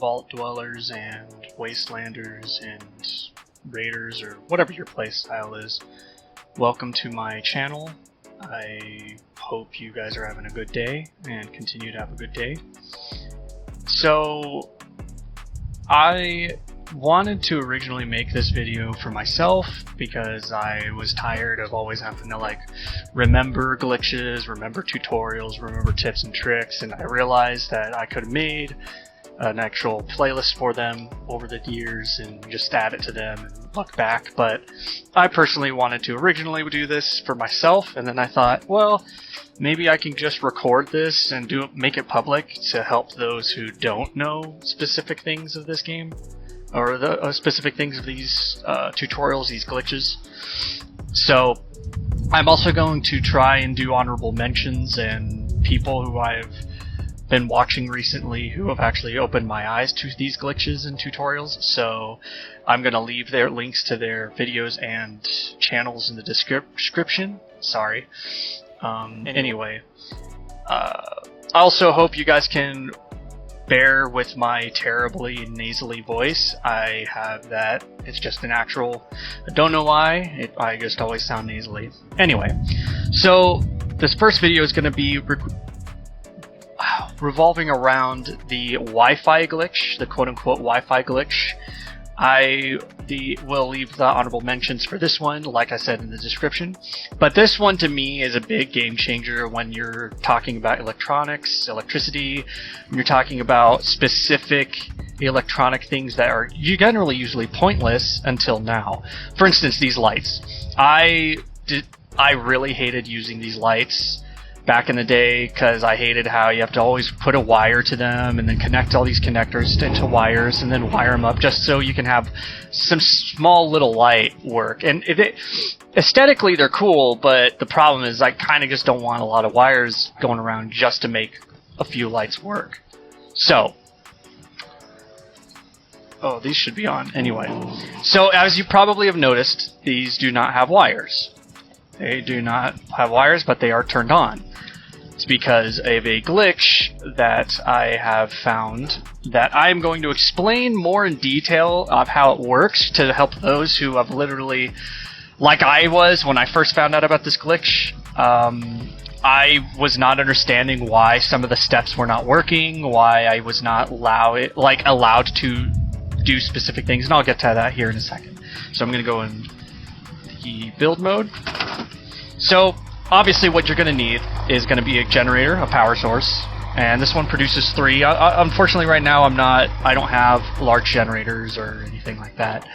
vault dwellers and wastelanders and raiders, or whatever your playstyle is. Welcome to my channel. I hope you guys are having a good day and continue to have a good day. So I wanted to originally make this video for myself because I was tired of always having to remember glitches, remember tutorials, remember tips and tricks, and I realized that I could have made an actual playlist for them over the years and just add it to them and look back. But I personally wanted to originally do this for myself, and then I thought, well, maybe I can just record this and make it public to help those who don't know specific things of this game, or the specific things of these tutorials, these glitches. So I'm also going to try and do honorable mentions and people who I've been watching recently who have actually opened my eyes to these glitches and tutorials. So I'm going to leave their links to their videos and channels in the description. Sorry. Anyway, I also hope you guys can bear with my terribly nasally voice. I have that. It's just a natural. I don't know why. I just always sound nasally. Anyway, so this first video is going to be revolving around the Wi-Fi glitch, the quote-unquote Wi-Fi glitch. I will leave the honorable mentions for this one, like I said in the description. But this one to me is a big game changer when you're talking about electronics, electricity, when you're talking about specific electronic things that are generally usually pointless until now. For instance, these lights. I really hated using these lights back in the day because I hated how you have to always put a wire to them and then connect all these connectors into wires and then wire them up just so you can have some small little light work. And aesthetically they're cool, but the problem is I kind of just don't want a lot of wires going around just to make a few lights work. So, oh, these should be on anyway. So as you probably have noticed, these do not have wires. They do not have wires, but they are turned on. It's because of a glitch that I have found that I'm going to explain more in detail of how it works to help those who have literally, like I was when I first found out about this glitch. I was not understanding why some of the steps were not working, why I was not allowed to do specific things, and I'll get to that here in a second. So I'm going to go in the build mode. So obviously what you're going to need is going to be a generator, a power source, and this one produces 3. Unfortunately right now I don't have large generators or anything like that.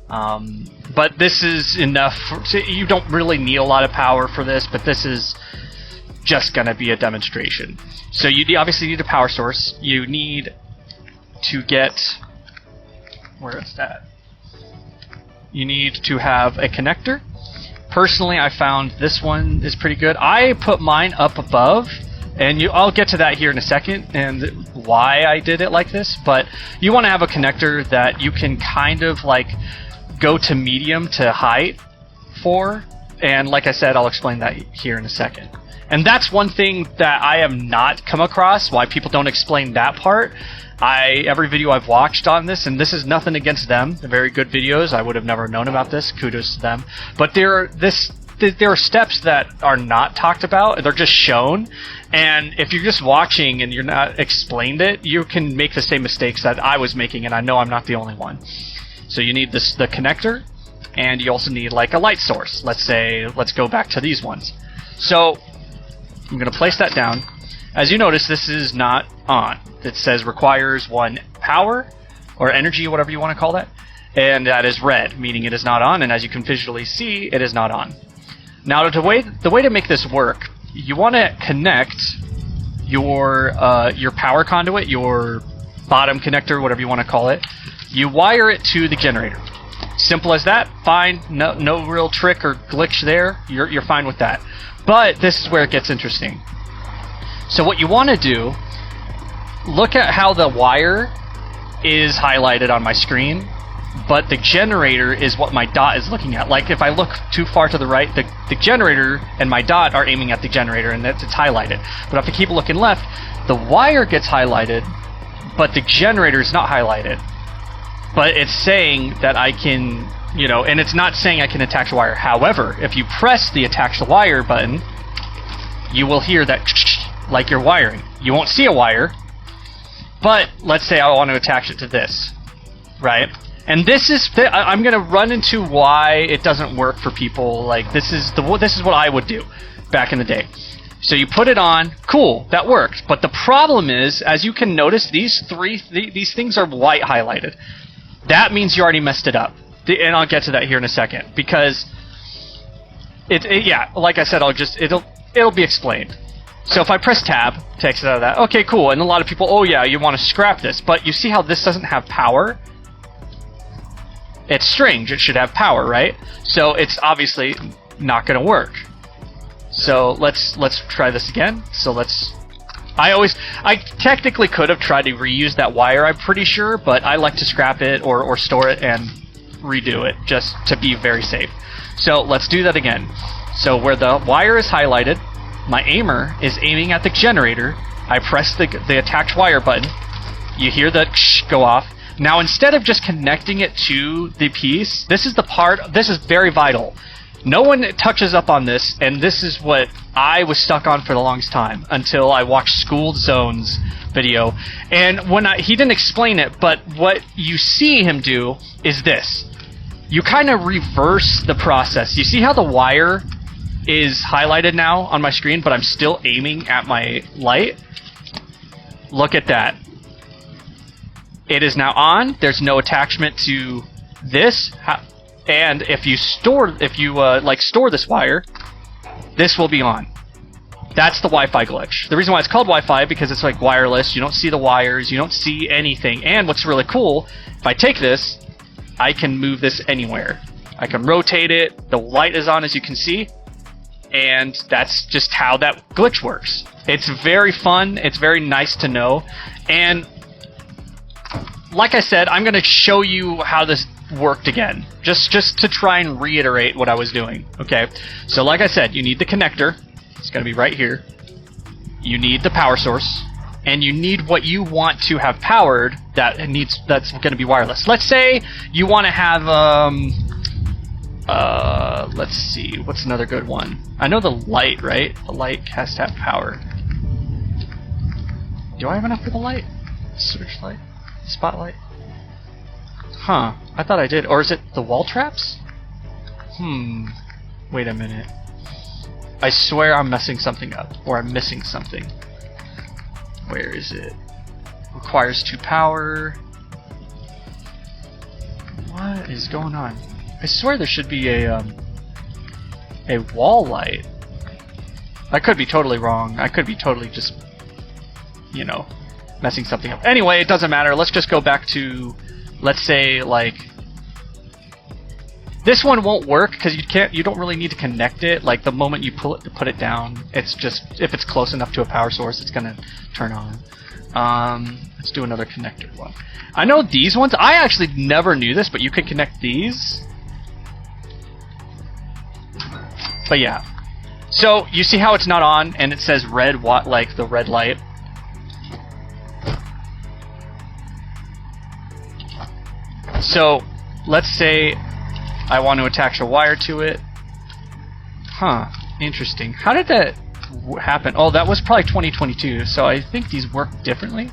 But this is enough. You don't really need a lot of power for this, but this is just going to be a demonstration. So you obviously need a power source. You need to get, where is that? You need to have a connector. Personally, I found this one is pretty good. I put mine up above, and I'll get to that here in a second and why I did it like this, but you want to have a connector that you can kind of go to medium to height for, and like I said, I'll explain that here in a second. And that's one thing that I have not come across, why people don't explain that part. Every video I've watched on this, and this is nothing against them, they're very good videos, I would have never known about this, kudos to them, but there are steps that are not talked about, they're just shown, and if you're just watching and you're not explained it, you can make the same mistakes that I was making, and I know I'm not the only one. So you need the connector, and you also need a light source. Let's go back to these ones. So I'm going to place that down. As you notice, this is not on. It says requires 1 power, or energy, whatever you want to call that, and that is red, meaning it is not on, and as you can visually see, it is not on. Now, the way to make this work, you want to connect your power conduit, your bottom connector, whatever you want to call it, you wire it to the generator. Simple as that, fine, no real trick or glitch there, you're fine with that. But this is where it gets interesting. So what you want to do, look at how the wire is highlighted on my screen, but the generator is what my dot is looking at. Like if I look too far to the right, the generator and my dot are aiming at the generator and it's highlighted. But if I keep looking left, the wire gets highlighted, but the generator is not highlighted. But it's saying that I can, you know, and it's not saying I can attach the wire. However, if you press the attach the wire button, you will hear that like you're wiring. You won't see a wire, but let's say I want to attach it to this, right? And this is, I'm going to run into why it doesn't work for people. Like, this is what I would do back in the day. So you put it on, cool, that worked. But the problem is, as you can notice, these things are white highlighted. That means you already messed it up. And I'll get to that here in a second, because yeah, like I said, it'll be explained. So if I press tab, takes it out of that. Okay, cool. And a lot of people, oh yeah, you want to scrap this, but you see how this doesn't have power? It's strange. It should have power, right? So it's obviously not going to work. So let's try this again. So I technically could have tried to reuse that wire, I'm pretty sure, but I like to scrap it or store it and redo it just to be very safe. So let's do that again. So where the wire is highlighted, my aimer is aiming at the generator. I press the attach wire button. You hear the go off. Now instead of just connecting it to the piece, this is very vital. No one touches up on this, and this is what I was stuck on for the longest time until I watched Skooled Zone's video. And he didn't explain it, but what you see him do is this. You kind of reverse the process. You see how the wire is highlighted now on my screen, but I'm still aiming at my light? Look at that. It is now on. There's no attachment to this. And if you store this wire, this will be on. That's the Wi-Fi glitch. The reason why it's called Wi-Fi, because it's like wireless. You don't see the wires. You don't see anything. And what's really cool, if I take this, I can move this anywhere. I can rotate it. The light is on, as you can see. And that's just how that glitch works. It's very fun. It's very nice to know. And like I said, I'm going to show you how this worked again, just to try and reiterate what I was doing. Okay, so like I said, you need the connector. It's going to be right here. You need the power source, and you need what you want to have powered that's going to be wireless. Let's say you want to have let's see, what's another good one? I know the light, right? The light has to have power. Do I have enough for the light? Searchlight? Spotlight? Huh, I thought I did. Or is it the wall traps? Wait a minute. I swear I'm messing something up, or I'm missing something. Where is it? Requires 2 power. What is going on? I swear there should be a wall light. I could be totally wrong. I could be totally just, you know, messing something up. Anyway, it doesn't matter. Let's just go back to, let's say, like, this one won't work because you don't really need to connect it. Like, the moment you put it down, it's just, if it's close enough to a power source, it's gonna turn on. Let's do another connector one. I know these ones, I actually never knew this, but you can connect these. But yeah. So, you see how it's not on, and it says red, like the red light? So, let's say I want to attach a wire to it. Huh, interesting. How did that happen? Oh, that was probably 2022, so I think these work differently.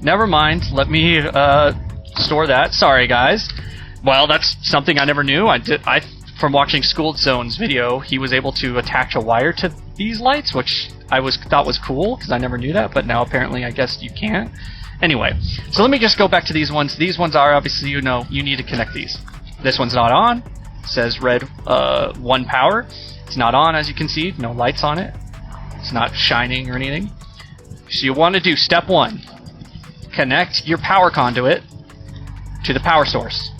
Never mind, let me store that. Sorry, guys. Well, that's something I never knew. From watching Skooled Zone's video, he was able to attach a wire to these lights, which I thought was cool, because I never knew that, but now apparently I guess you can't. Anyway, so let me just go back to these ones. These ones are, obviously, you know, you need to connect these. This one's not on. It says red 1 power. It's not on, as you can see. No lights on it. It's not shining or anything. So you want to do step 1. Connect your power conduit to the power source.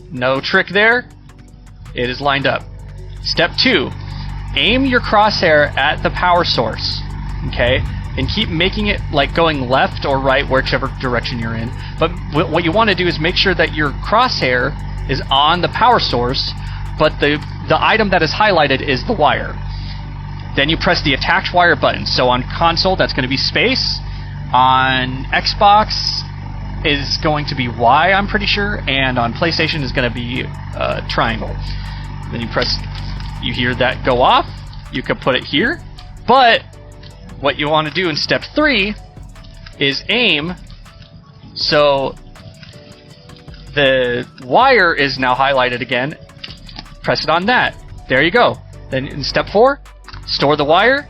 No trick there. It is lined up. Step 2. Aim your crosshair at the power source. Okay? And keep making it like going left or right, whichever direction you're in. But what you want to do is make sure that your crosshair is on the power source, but the item that is highlighted is the wire. Then you press the attached wire button. So on console, that's going to be space. On Xbox is going to be Y, I'm pretty sure. And on PlayStation is going to be triangle. Then you press, you hear that go off. You can put it here. But what you want to do in step 3 is aim. So the wire is now highlighted again. Press it on that. There you go. Then in step 4, store the wire.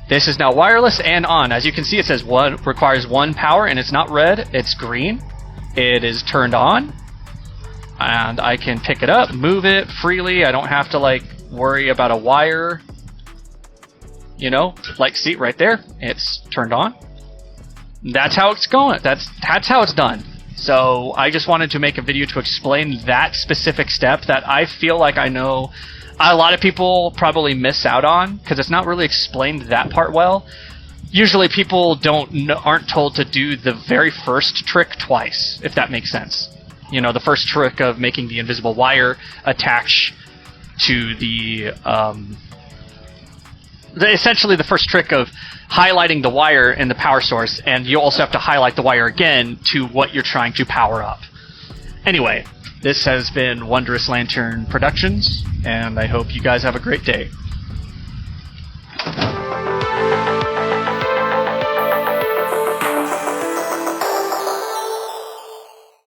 This is now wireless and on. As you can see, it says requires 1 power, and it's not red, it's green. It is turned on. And I can pick it up, move it freely. I don't have to like worry about a wire. You know, like see right there, it's turned on. That's how it's going. That's how it's done. So I just wanted to make a video to explain that specific step that I feel like I know a lot of people probably miss out on because it's not really explained that part well. Usually people aren't told to do the very first trick twice, if that makes sense. You know, the first trick of making the invisible wire attach to the essentially the first trick of highlighting the wire in the power source, and you also have to highlight the wire again to what you're trying to power up. Anyway, this has been Wondrous Lantern Productions, and I hope you guys have a great day.